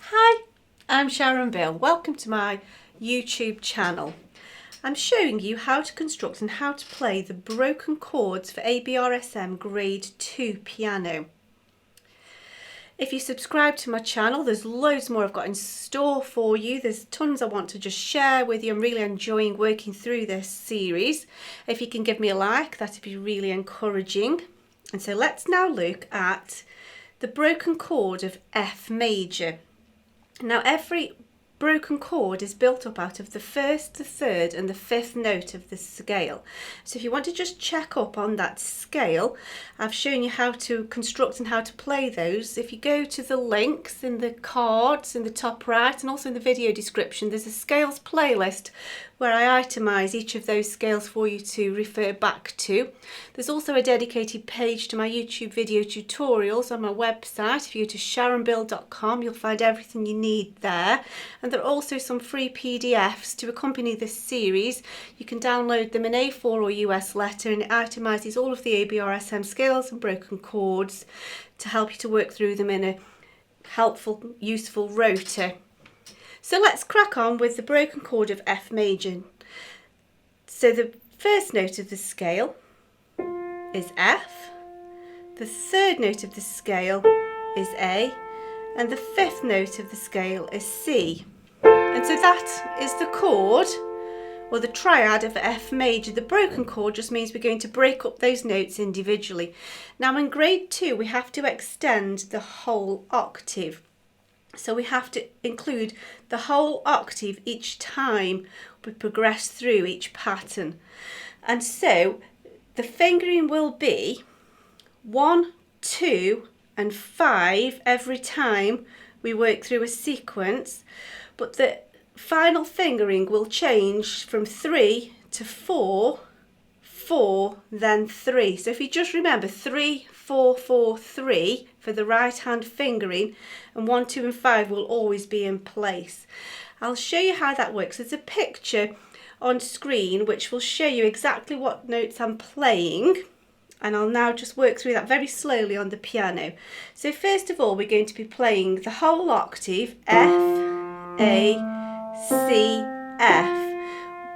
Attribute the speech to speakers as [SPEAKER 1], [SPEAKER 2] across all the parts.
[SPEAKER 1] Hi, I'm Sharon Bill. Welcome to my YouTube channel. I'm showing you how to construct and how to play the broken chords for ABRSM Grade 2 piano. If you subscribe to my channel, there's loads more I've got in store for you. There's tons I want to just share with you. I'm really enjoying working through this series. If you can give me a like, that'd be really encouraging. And so let's now look at the broken chord of F major. Now every broken chord is built up out of the first, the third and the fifth note of the scale. So if you want to just check up on that scale, I've shown you how to construct and how to play those. If you go to the links in the cards in the top right and also in the video description, there's a scales playlist where I itemise each of those scales for you to refer back to. There's also a dedicated page to my YouTube video tutorials on my website. If you go to sharonbill.com, you'll find everything you need there. And there are also some free PDFs to accompany this series. You can download them in A4 or US letter, and it itemises all of the ABRSM scales and broken chords to help you to work through them in a helpful, useful rota. So let's crack on with the broken chord of F major. So the first note of the scale is F, the third note of the scale is A, and the fifth note of the scale is C. And so that is the chord, or the triad of F major. The broken chord just means we're going to break up those notes individually. Now in grade 2 we have to extend the whole octave. So we have to include the whole octave each time we progress through each pattern. And so the fingering will be 1, 2 and 5 every time we work through a sequence, but the final fingering will change from 3 to 4, 4, then 3. So if you just remember 3, 4, 4, 3 for the right hand fingering, and 1, 2 and 5 will always be in place. I'll show you how that works. There's a picture on screen which will show you exactly what notes I'm playing, and I'll now just work through that very slowly on the piano. So first of all we're going to be playing the whole octave F, A, C, F.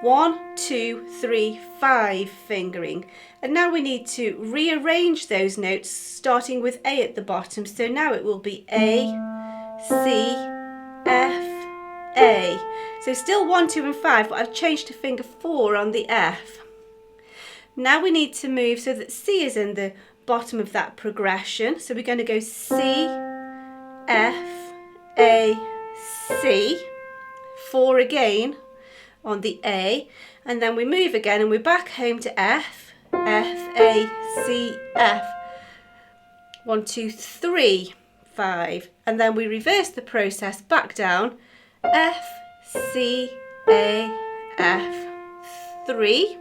[SPEAKER 1] 1, 2, 3, 5 fingering, and now we need to rearrange those notes starting with A at the bottom. So now it will be A, C, F, A. So still 1, 2 and 5, but I've changed to finger 4 on the F. Now we need to move so that C is in the bottom of that progression. So we're going to go C, F, A, C, 4 again on the A, and then we move again and we're back home to F, F, A, C, F. 1, 2, 3, 5, and then we reverse the process back down, F, C, A, F. 3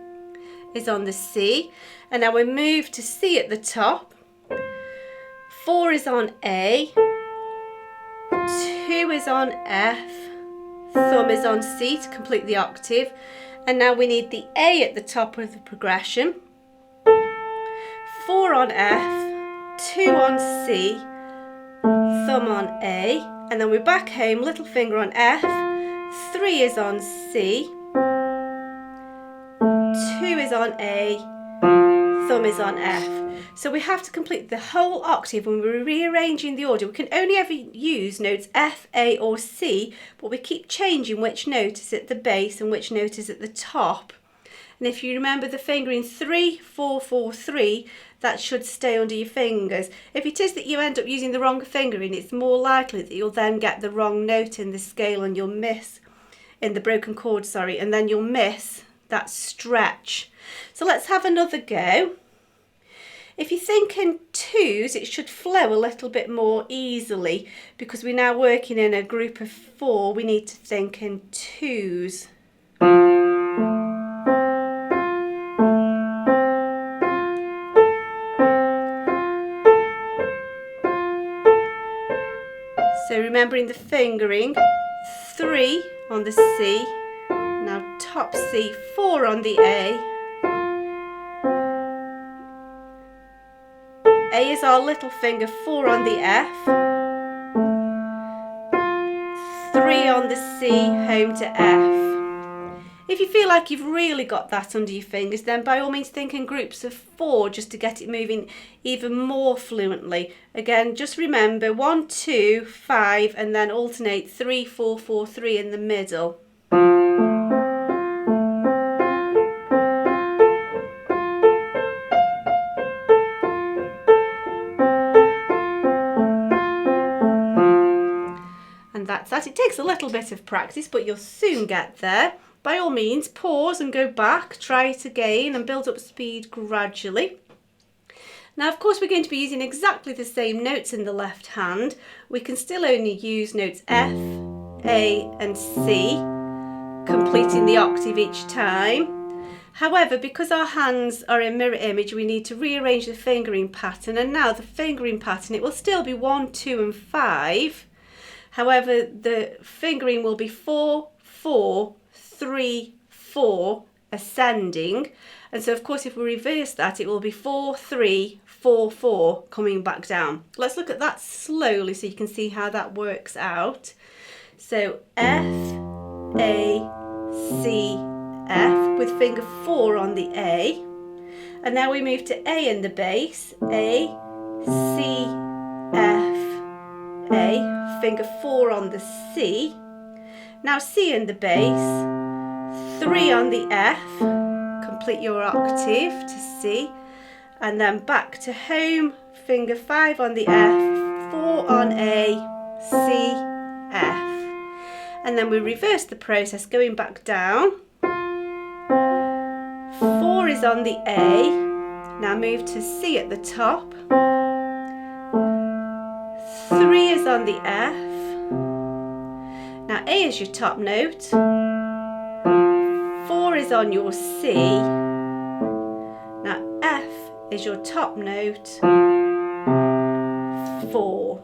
[SPEAKER 1] is on the C, and now we move to C at the top. 4 is on A, 2 is on F, thumb is on C to complete the octave, and now we need the A at the top of the progression. 4 on F, 2 on C, thumb on A, and then we're back home, little finger on F, 3 is on C, 2 is on A, thumb is on F. So we have to complete the whole octave. When we're rearranging the order, we can only ever use notes F, A or C, but we keep changing which note is at the base and which note is at the top. And if you remember the fingering 3, 4, 4, 3, that should stay under your fingers. If it is that you end up using the wrong fingering, it's more likely that you'll then get the wrong note in the scale and you'll miss, in the broken chord, sorry, and then you'll miss that stretch. So let's have another go. If you think in twos, it should flow a little bit more easily because we're now working in a group of 4. We need to think in twos. So remembering the fingering, 3 on the C, now top C, 4 on the A. A is our little finger, 4 on the F. 3 on the C, home to F. If you feel like you've really got that under your fingers, then by all means think in groups of 4 just to get it moving even more fluently. Again, just remember 1, 2, 5 and then alternate 3, 4, 4, 3 in the middle. And that's that. It takes a little bit of practice, but you'll soon get there. By all means, pause and go back, try it again and build up speed gradually. Now, of course, we're going to be using exactly the same notes in the left hand. We can still only use notes F, A and C, completing the octave each time. However, because our hands are in mirror image, we need to rearrange the fingering pattern. And now the fingering pattern, it will still be 1, 2 and 5. However, the fingering will be 4, 4, 3, 4, ascending. And so, of course, if we reverse that, it will be 4, 3, 4, 4, coming back down. Let's look at that slowly so you can see how that works out. So, F, A, C, F, with finger 4 on the A. And now we move to A in the bass. A, C, F, A, finger 4 on the C. Now C in the bass, 3 on the F, complete your octave to C, and then back to home, finger 5 on the F, 4 on A, C, F. And then we reverse the process going back down. 4 is on the A, now move to C at the top. 3 is on the F. Now A is your top note, 4 is on your C, now F is your top note, 4.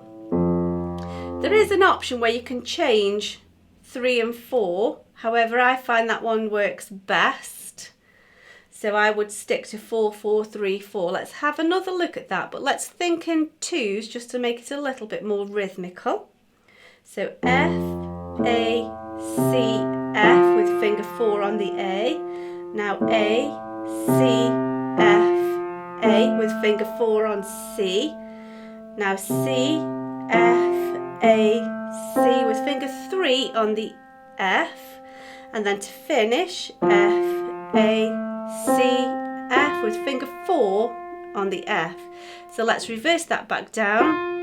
[SPEAKER 1] There is an option where you can change 3 and 4, however I find that one works best, so I would stick to 4, 4, 3, 4. Let's have another look at that, but let's think in 2s just to make it a little bit more rhythmical. So F, A, C, F with finger 4 on the A. Now A, C, F, A with finger 4 on C. Now C, F, A, C with finger 3 on the F. And then to finish, F, A, C, F with finger 4 on the F. So let's reverse that back down.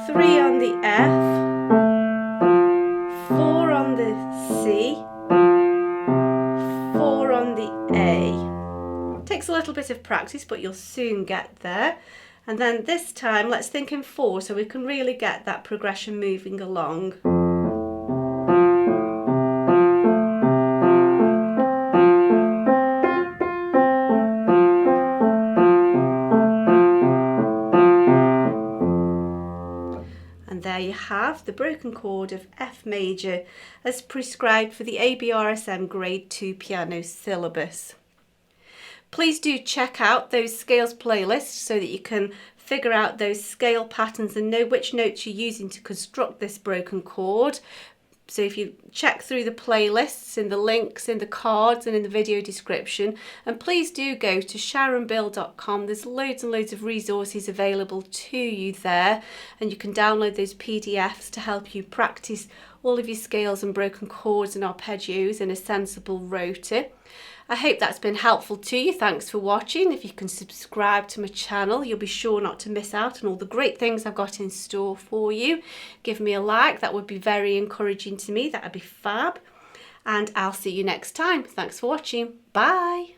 [SPEAKER 1] 3 on the F, 4 on the C, 4 on the A. It takes a little bit of practice, but you'll soon get there. And then this time, let's think in 4 so we can really get that progression moving along. There you have the broken chord of F major as prescribed for the ABRSM Grade 2 piano syllabus. Please do check out those scales playlists so that you can figure out those scale patterns and know which notes you're using to construct this broken chord. So if you check through the playlists in the links in the cards and in the video description, and please do go to sharonbill.com. There's loads and loads of resources available to you there, and you can download those PDFs to help you practice all of your scales and broken chords and arpeggios in a sensible rota. I hope that's been helpful to you. Thanks for watching. If you can subscribe to my channel, you'll be sure not to miss out on all the great things I've got in store for you. Give me a like, that would be very encouraging to me. That would be fab. And I'll see you next time. Thanks for watching. Bye.